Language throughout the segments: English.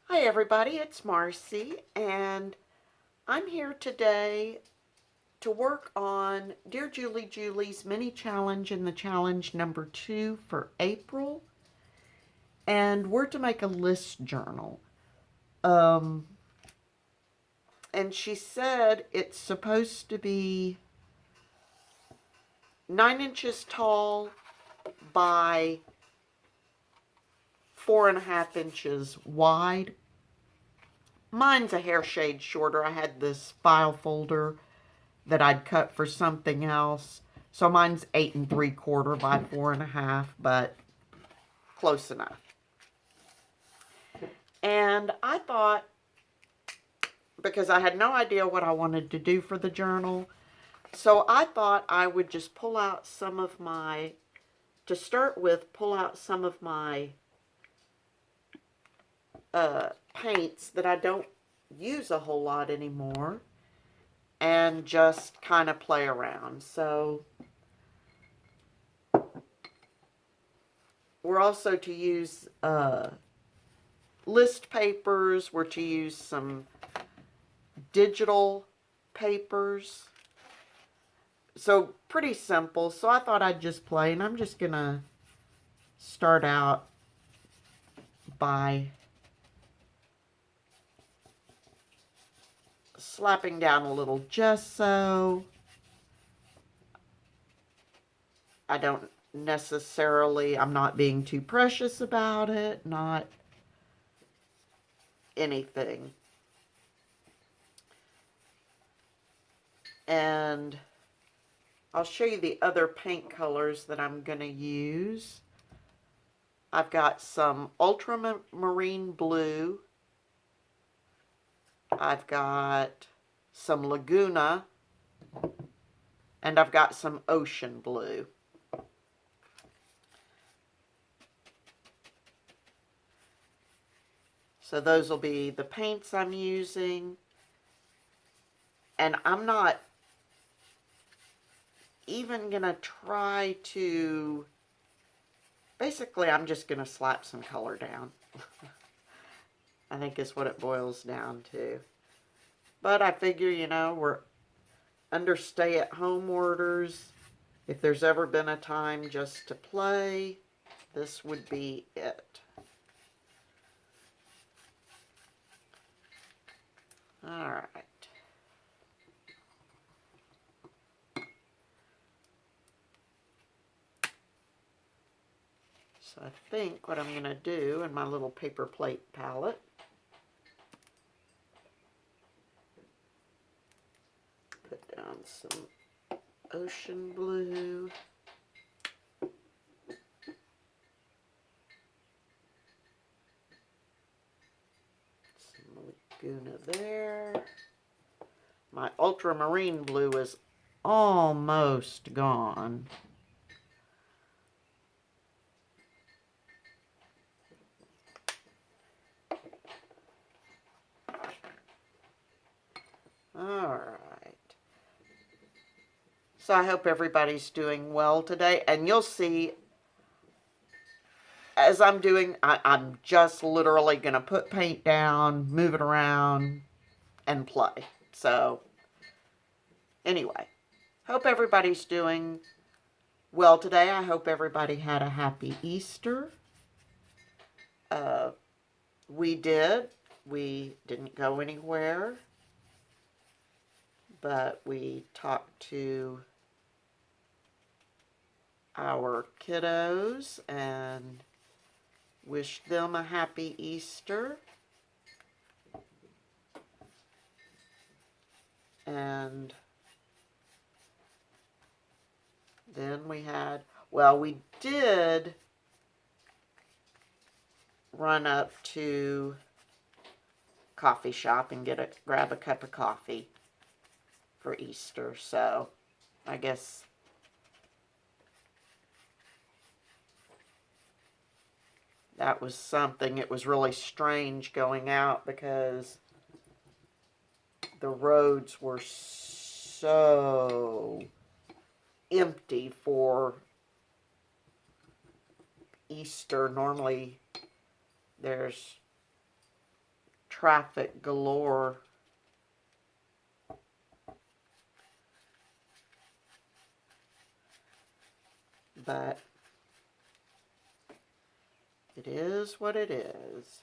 Hi everybody, it's Marcy, and I'm here today to work on Dear Julie Julie's mini challenge and the challenge number 2 for April. And we're to make a list journal. Um, and she said it's supposed to be 9 inches tall by 4.5 inches wide. Mine's a hair shade shorter. I had this file folder that I'd cut for something else. So mine's 8 3/4 by 4.5, but close enough. And I thought, because I had no idea what I wanted to do for the journal, so I thought I would just pull out some of my, to start with, pull out some of my paints that I don't use a whole lot anymore and just kind of play around. So we're also to use list papers. We're to use some digital papers. So pretty simple. So I thought I'd just play, and I'm just gonna start out by slapping down a little gesso. I don't necessarily, I'm not being too precious about it, not anything. And I'll show you the other paint colors that I'm going to use. I've got some ultramarine blue. I've got some Laguna. And I've got some ocean blue. So those will be the paints I'm using. And I'm not even going to try to, basically I'm just going to slap some color down. I think is what it boils down to. But I figure, you know, we're under stay-at-home orders. If there's ever been a time just to play, this would be it. All right. So I think what I'm going to do in my little paper plate palette, put down some ocean blue, some Laguna there. My ultramarine blue is almost gone. All right. So I hope everybody's doing well today. And you'll see, as I'm doing, I'm just literally going to put paint down, move it around, and play. So, anyway, hope everybody's doing well today. I hope everybody had a happy Easter. We did. We didn't go anywhere, but we talked to our kiddos and wished them a happy Easter. And then we had, well, we did run up to coffee shop and grab a cup of coffee for Easter. So I guess that was something. It was really strange going out because the roads were so empty for Easter. Normally there's traffic galore. But it is what it is.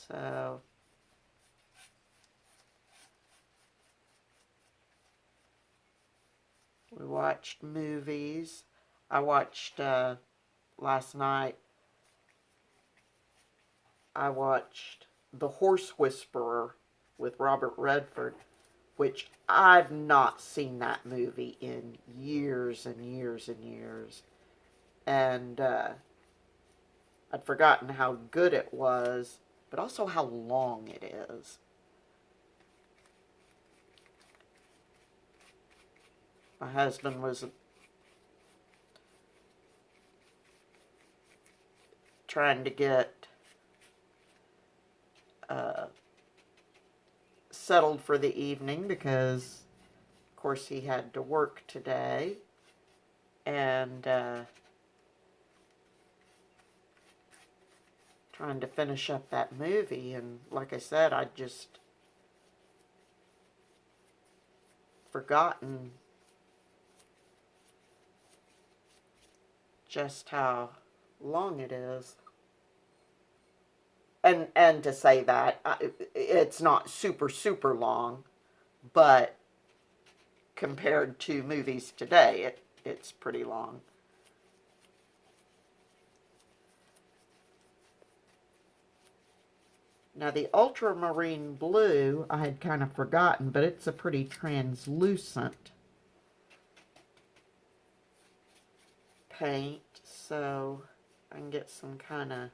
So we watched movies. I watched last night. I watched The Horse Whisperer with Robert Redford, which I've not seen that movie in years and years and years. And I'd forgotten how good it was, but also how long it is. My husband was trying to get settled for the evening because, of course, he had to work today. And trying to finish up that movie. And like I said, I'd just forgotten just how long it is. And to say that, it's not super, super long, but compared to movies today, it's pretty long. Now the ultramarine blue, I had kind of forgotten, but it's a pretty translucent paint, so I can get some kind of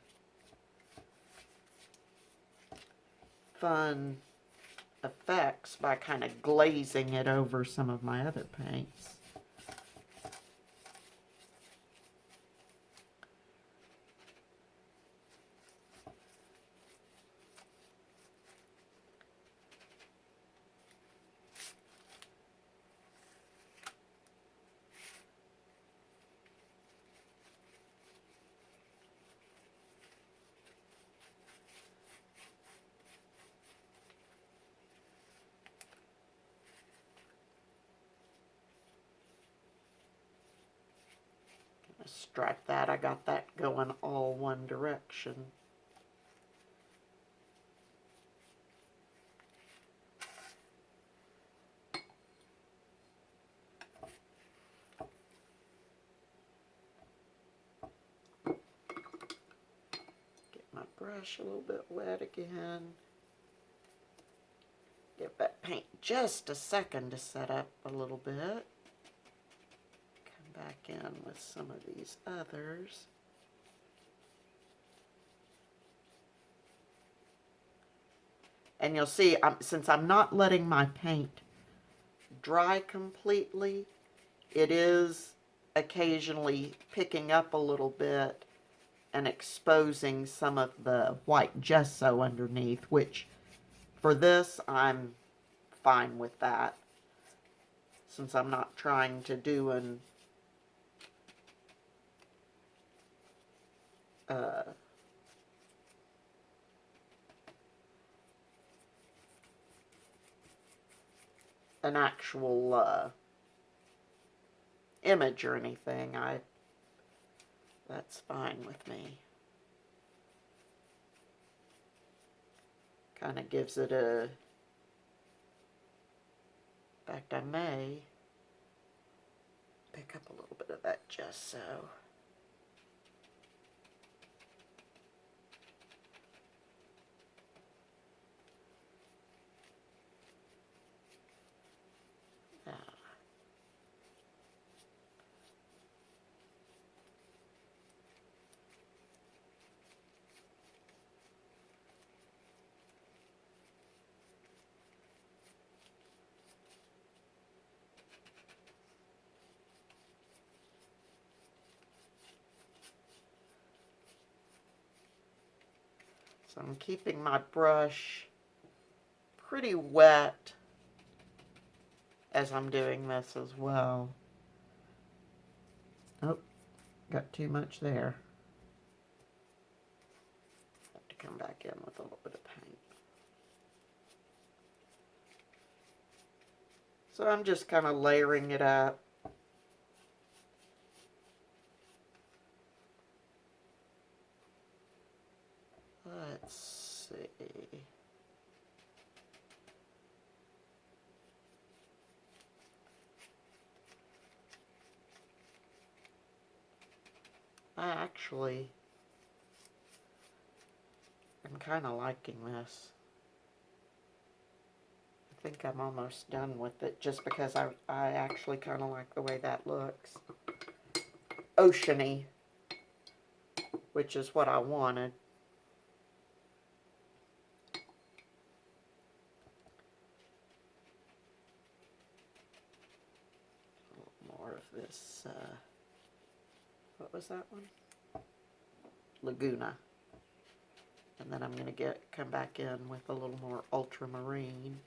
fun effects by kind of glazing it over some of my other paints. Strike that. I got that going all one direction. Get my brush a little bit wet again. Give that paint just a second to set up a little bit. Back in with some of these others. And you'll see, since I'm not letting my paint dry completely, it is occasionally picking up a little bit and exposing some of the white gesso underneath, which for this, I'm fine with that, since I'm not trying to do an actual image or anything. That's fine with me. Kind of gives it a... In fact, I may pick up a little bit of that gesso. So I'm keeping my brush pretty wet as I'm doing this as well. Oh, got too much there. Have to come back in with a little bit of paint. So I'm just kind of layering it up. Let's see. I actually am kind of liking this. I think I'm almost done with it just because I actually kind of like the way that looks. Oceany, which is what I wanted. A little more of this, what was that one? Laguna. And then I'm going to come back in with a little more ultramarine.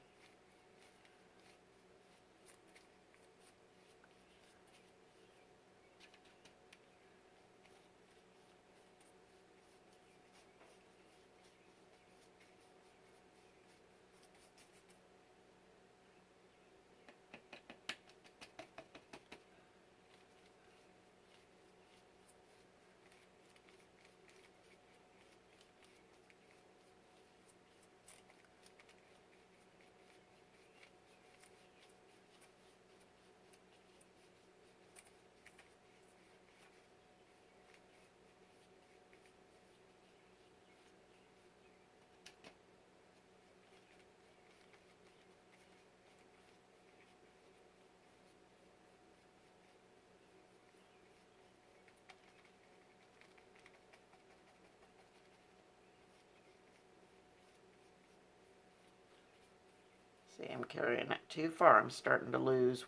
See, I'm carrying it too far. I'm starting to lose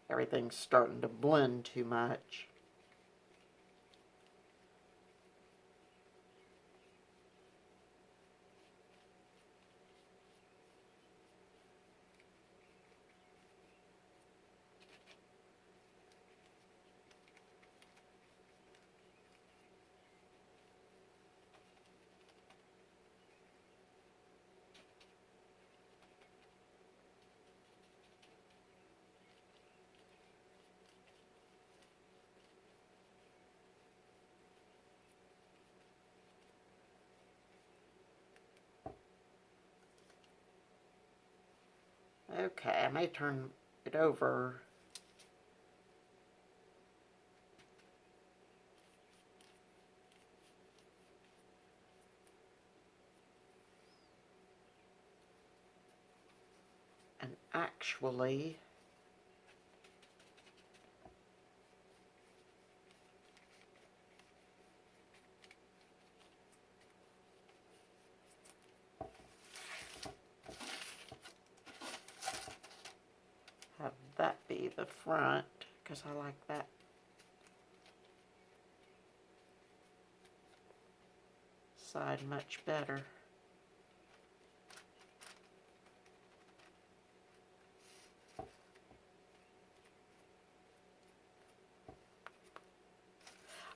everything's starting to blend too much. Okay, I may turn it over. And actually, have that be the front, because I like that side much better.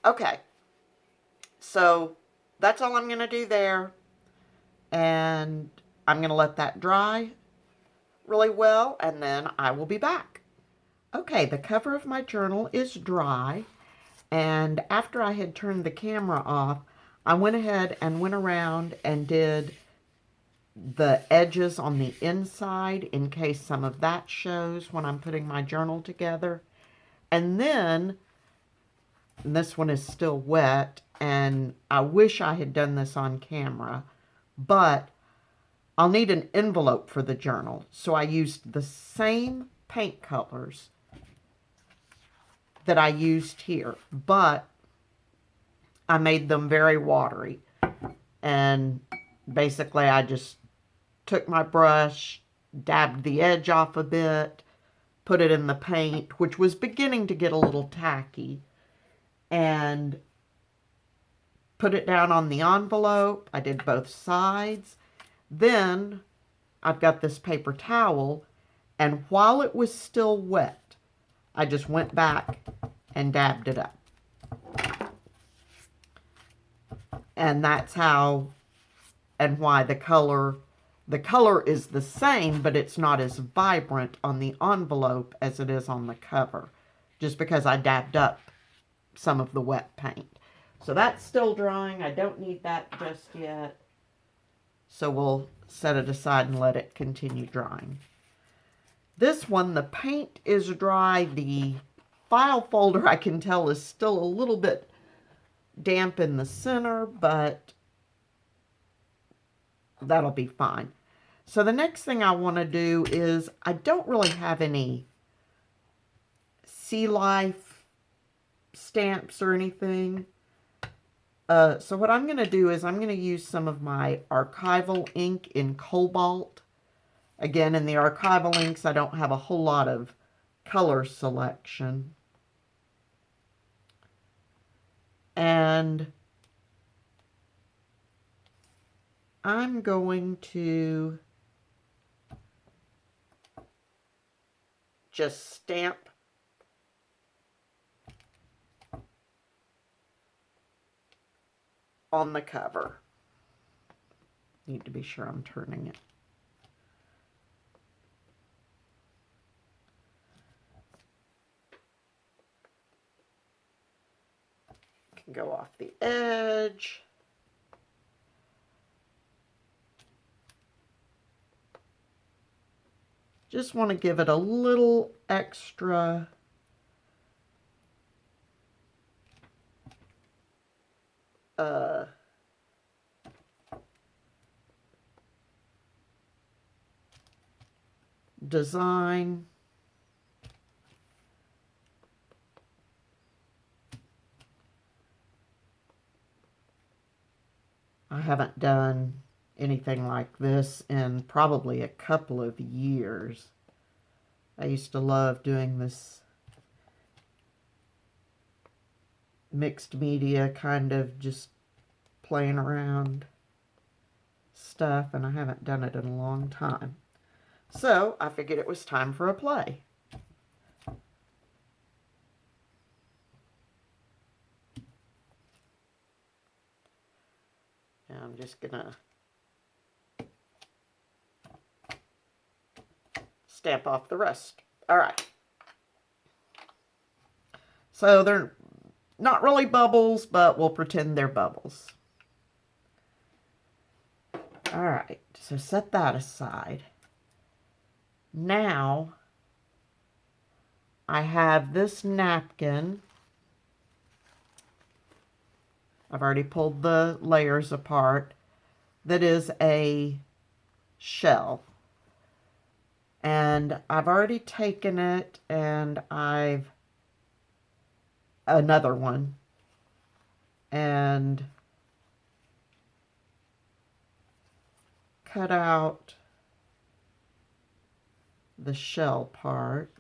Okay, so that's all I'm going to do there, and I'm going to let that dry really well, and then I will be back. Okay, the cover of my journal is dry, and after I had turned the camera off, I went ahead and went around and did the edges on the inside in case some of that shows when I'm putting my journal together. And then, and this one is still wet, and I wish I had done this on camera, but I'll need an envelope for the journal. So I used the same paint colors that I used here, but I made them very watery. And basically I just took my brush, dabbed the edge off a bit, put it in the paint, which was beginning to get a little tacky, and put it down on the envelope. I did both sides. Then I've got this paper towel, and while it was still wet, I just went back and dabbed it up. And that's how and why the color is the same, but it's not as vibrant on the envelope as it is on the cover, just because I dabbed up some of the wet paint. So that's still drying. I don't need that just yet. So we'll set it aside and let it continue drying. This one, the paint is dry. The file folder, I can tell, is still a little bit damp in the center, but that'll be fine. So the next thing I want to do is, I don't really have any Sea Life stamps or anything. So what I'm going to do is I'm going to use some of my archival ink in Cobalt. Again, in the archival inks, I don't have a whole lot of color selection. And I'm going to just stamp on the cover. Need to be sure I'm turning it. Can go off the edge. Just want to give it a little extra design. I haven't done anything like this in probably a couple of years. I used to love doing this mixed media kind of just playing around stuff, and I haven't done it in a long time. So I figured it was time for a play. And I'm just gonna stamp off the rest. All right. So they're not really bubbles, but we'll pretend they're bubbles. All right, so set that aside. Now, I have this napkin. I've already pulled the layers apart. That is a shell. And I've already taken it and another one, and cut out the shell part.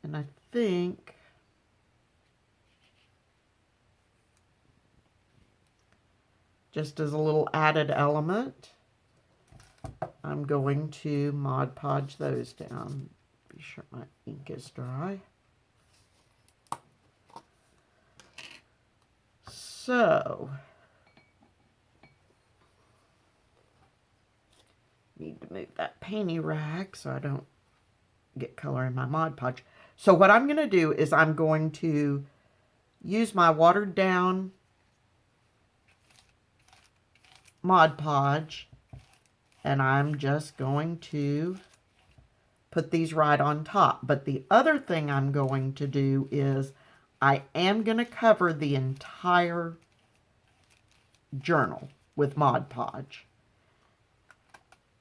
And I think just as a little added element, I'm going to Mod Podge those down. Be sure my ink is dry. So, need to move that painty rag so I don't get color in my Mod Podge. So what I'm going to do is I'm going to use my watered down Mod Podge, and I'm just going to put these right on top. But the other thing I'm going to do is I am going to cover the entire journal with Mod Podge.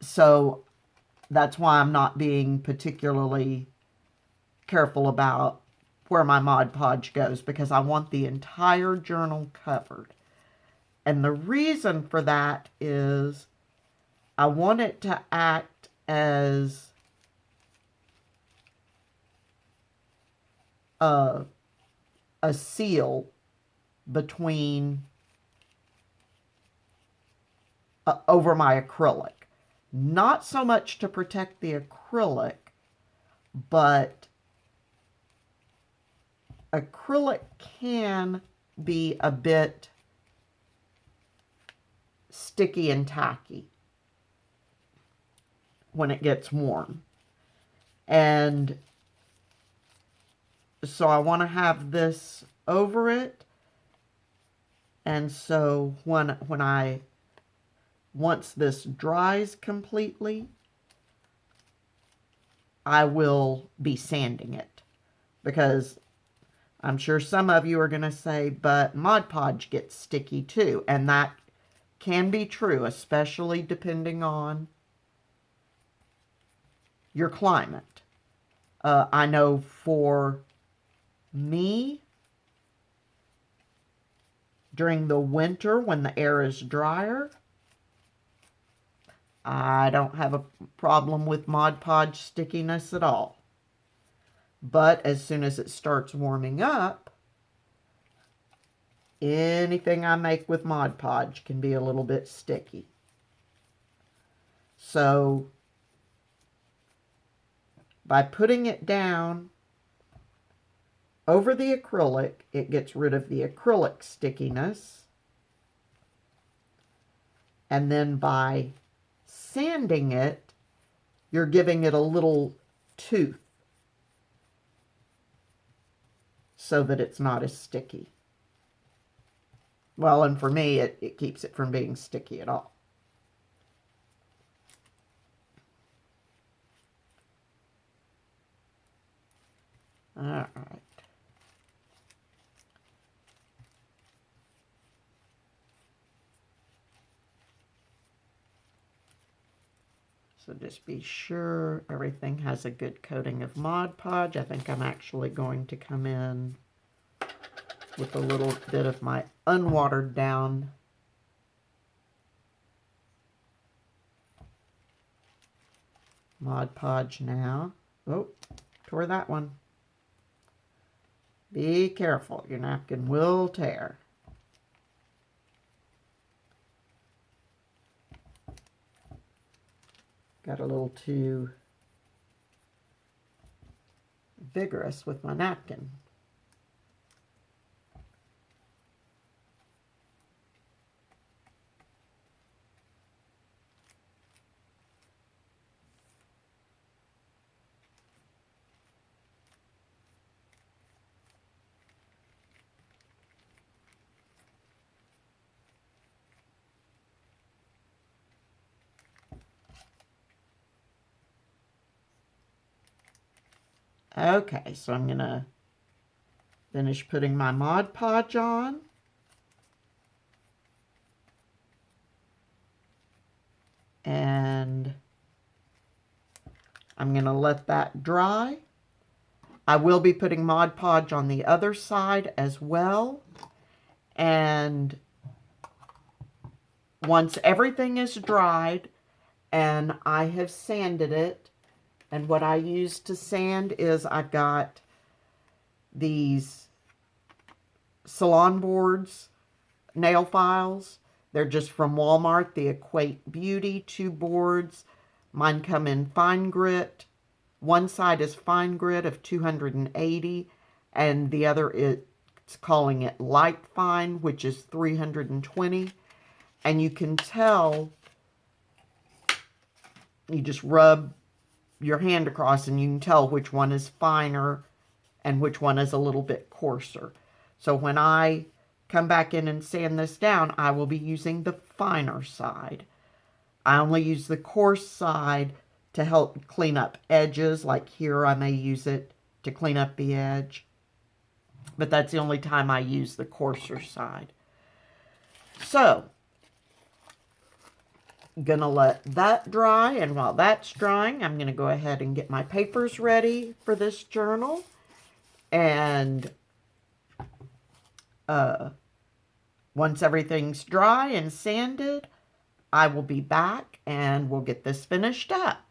So that's why I'm not being particularly careful about where my Mod Podge goes, because I want the entire journal covered. And the reason for that is I want it to act as a seal between over my acrylic. Not so much to protect the acrylic, but acrylic can be a bit sticky and tacky when it gets warm. And so I want to have this over it. And so once this dries completely, I will be sanding it, because I'm sure some of you are going to say, but Mod Podge gets sticky too. And that can be true, especially depending on your climate. I know for me, during the winter when the air is drier, I don't have a problem with Mod Podge stickiness at all. But as soon as it starts warming up, anything I make with Mod Podge can be a little bit sticky. So by putting it down over the acrylic, it gets rid of the acrylic stickiness. And then by sanding it, you're giving it a little tooth so that it's not as sticky. Well, and for me, it keeps it from being sticky at all. All right. So just be sure everything has a good coating of Mod Podge. I think I'm actually going to come in with a little bit of my unwatered down Mod Podge now. Oh, tore that one. Be careful, your napkin will tear. Got a little too vigorous with my napkin. Okay, so I'm going to finish putting my Mod Podge on. And I'm going to let that dry. I will be putting Mod Podge on the other side as well. And once everything is dried and I have sanded it, and what I use to sand is I've got these Salon Boards nail files. They're just from Walmart, the Equate Beauty 2 boards. Mine come in fine grit. One side is fine grit of 280, and the other it's calling it light fine, which is 320. And you can tell, you just rub your hand across and you can tell which one is finer and which one is a little bit coarser. So when I come back in and sand this down, I will be using the finer side. I only use the coarse side to help clean up edges. Like here, I may use it to clean up the edge. But that's the only time I use the coarser side. So, I'm going to let that dry, and while that's drying, I'm going to go ahead and get my papers ready for this journal. And once everything's dry and sanded, I will be back and we'll get this finished up.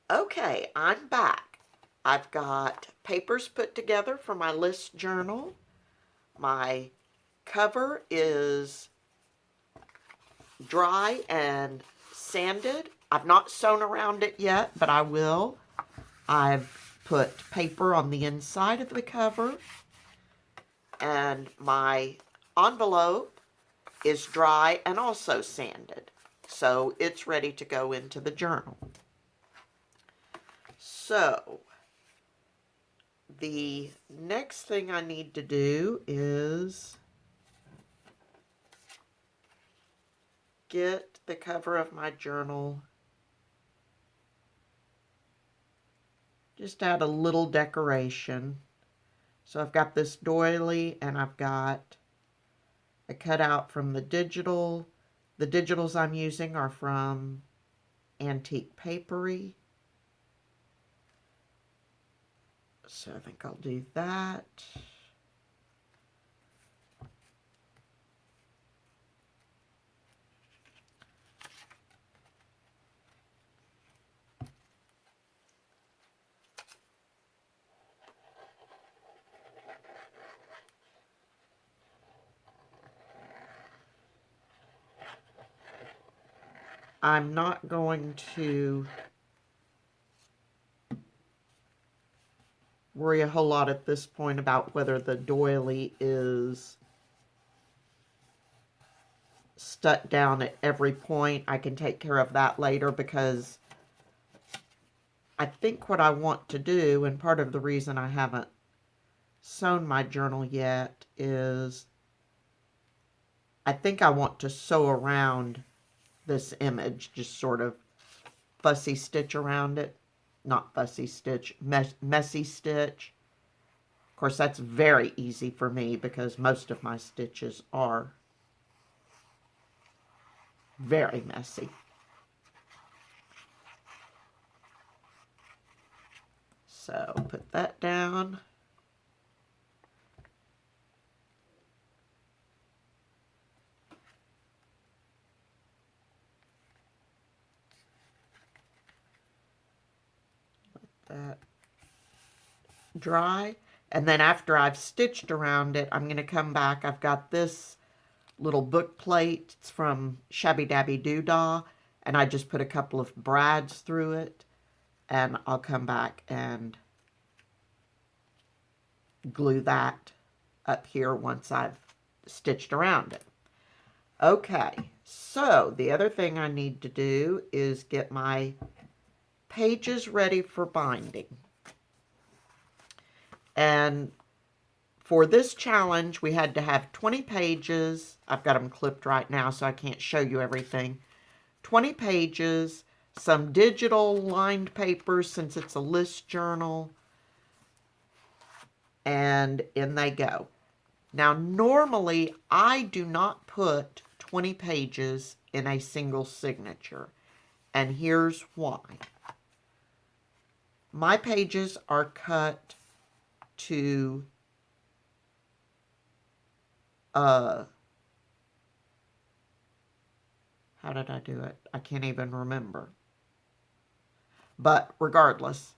Okay, I'm back. I've got papers put together for my list journal. My cover is dry and sanded. I've not sewn around it yet, but I will. I've put paper on the inside of the cover, and my envelope is dry and also sanded, so it's ready to go into the journal. So the next thing I need to do is get the cover of my journal. Just add a little decoration. So I've got this doily, and I've got a cutout from the digital. The digitals I'm using are from Antique Papery. So I think I'll do that. I'm not going to worry a whole lot at this point about whether the doily is stuck down at every point. I can take care of that later, because I think what I want to do, and part of the reason I haven't sewn my journal yet, is I think I want to sew around this image, just sort of fussy stitch around it. Not fussy stitch, messy stitch. Of course, that's very easy for me because most of my stitches are very messy. So put that down. That dry, and then after I've stitched around it, I'm going to come back. I've got this little book plate. It's from Shabby Dabby Doodah, and I just put a couple of brads through it, and I'll come back and glue that up here once I've stitched around it. Okay, so the other thing I need to do is get my pages ready for binding. And for this challenge, we had to have 20 pages. I've got them clipped right now, so I can't show you everything. 20 pages, some digital lined papers since it's a list journal, and in they go. Now, normally, I do not put 20 pages in a single signature, and here's why. My pages are cut to how did I do it? I can't even remember. But regardless,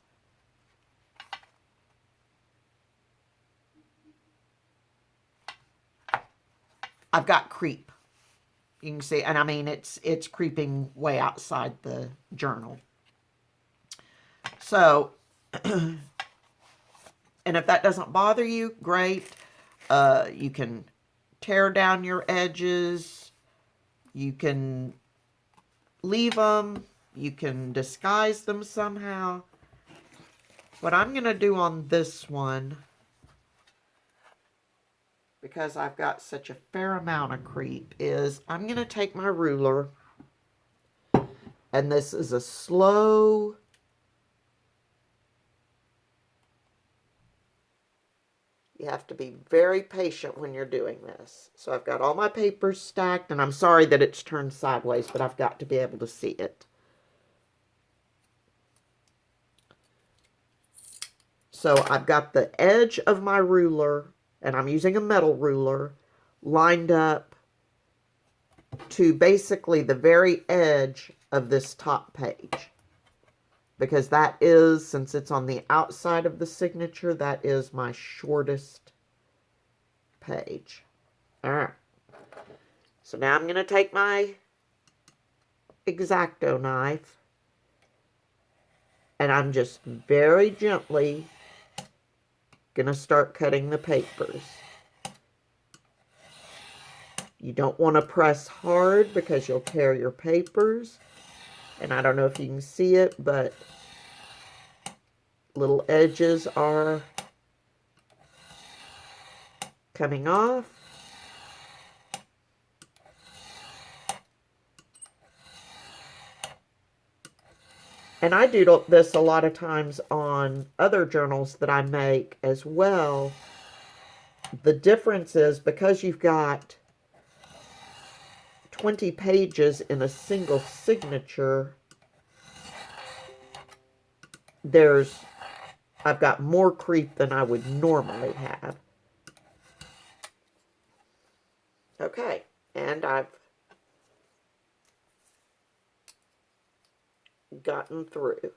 I've got creep. You can see, and I mean, it's creeping way outside the journal. So, and if that doesn't bother you, great. You can tear down your edges. You can leave them. You can disguise them somehow. What I'm going to do on this one, because I've got such a fair amount of creep, is I'm going to take my ruler, and this is a slow You have to be very patient when you're doing this. So I've got all my papers stacked, and I'm sorry that it's turned sideways, but I've got to be able to see it. So I've got the edge of my ruler, and I'm using a metal ruler, lined up to basically the very edge of this top page. because that is, since it's on the outside of the signature, that is my shortest page. All right. So now I'm going to take my X-Acto knife and I'm just very gently going to start cutting the papers. You don't want to press hard because you'll tear your papers. And I don't know if you can see it, but little edges are coming off. And I do this a lot of times on other journals that I make as well. The difference is because you've got 20 pages in a single signature, I've got more creep than I would normally have. Okay, and I've gotten through.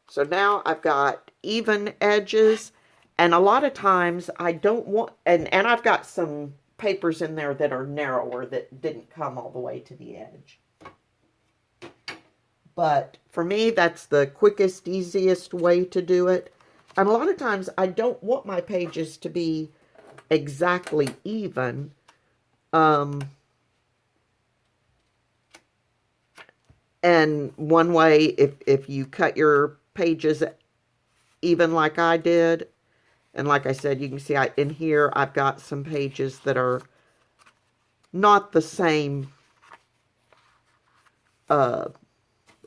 So now I've got even edges, and a lot of times I don't want, and I've got some papers in there that are narrower that didn't come all the way to the edge. But for me, that's the quickest, easiest way to do it. And a lot of times I don't want my pages to be exactly even. And one way, if you cut your pages even like I did, and like I said, you can see in here I've got some pages that are not the same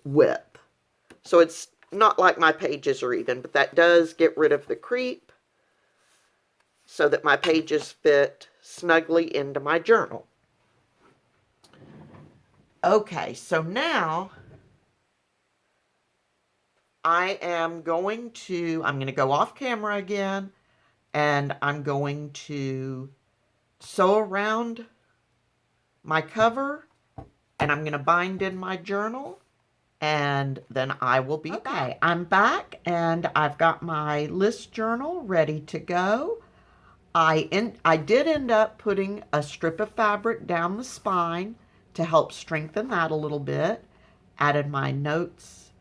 width. So it's not like my pages are even, but that does get rid of the creep so that my pages fit snugly into my journal. Okay, so now I'm going to go off camera again, and I'm going to sew around my cover, and I'm going to bind in my journal, and then I will be back. I'm back, and I've got my list journal ready to go. I did end up putting a strip of fabric down the spine to help strengthen that a little bit. Added my notes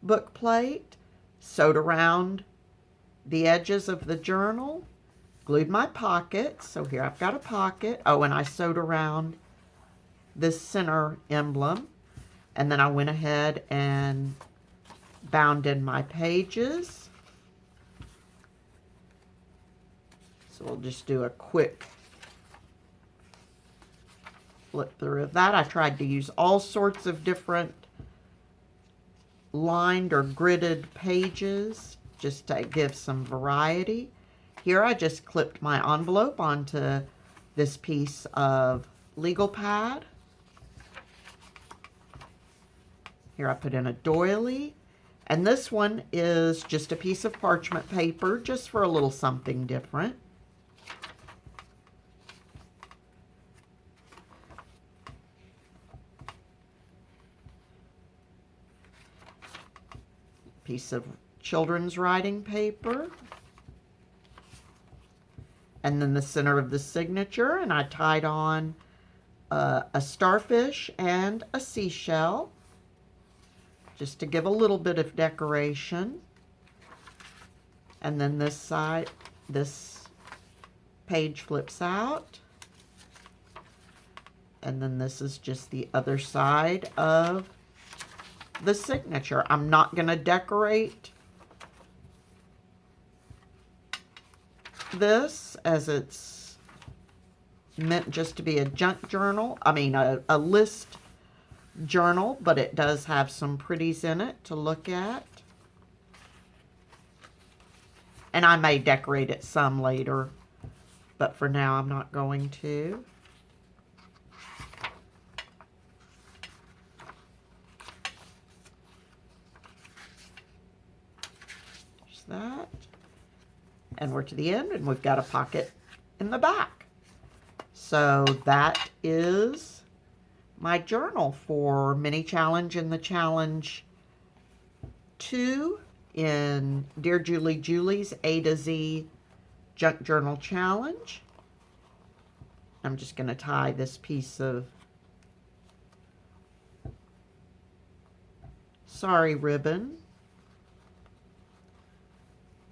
book plate, sewed around the edges of the journal, glued my pocket. So here I've got a pocket. Oh, and I sewed around this center emblem. And then I went ahead and bound in my pages. So we'll just do a quick flip through of that. I tried to use all sorts of different lined or gridded pages just to give some variety. Here I just clipped my envelope onto this piece of legal pad. Here I put in a doily, and this one is just a piece of parchment paper just for a little something different. Piece of children's writing paper, and then the center of the signature, and I tied on a starfish and a seashell just to give a little bit of decoration. And then this side, this page flips out, and then this is just the other side of the signature. I'm not going to decorate this, as it's meant just to be a junk journal. I mean a list journal, but it does have some pretties in it to look at. And I may decorate it some later, but for now I'm not going to. That, and we're to the end, and we've got a pocket in the back. So that is my journal for mini challenge and the challenge 2 in Dear Julie Julie's A to Z Junk Journal Challenge. I'm just going to tie this piece of sari ribbon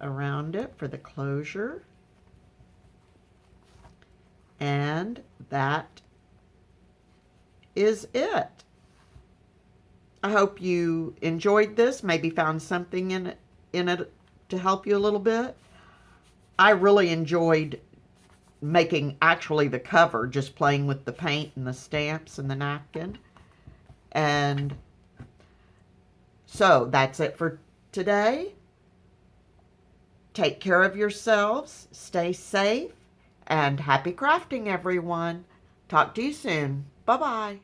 around it for the closure. And that is it. I hope you enjoyed this, maybe found something in it to help you a little bit. I really enjoyed making actually the cover, just playing with the paint and the stamps and the napkin. And so that's it for today. Take care of yourselves, stay safe, and happy crafting, everyone. Talk to you soon. Bye-bye.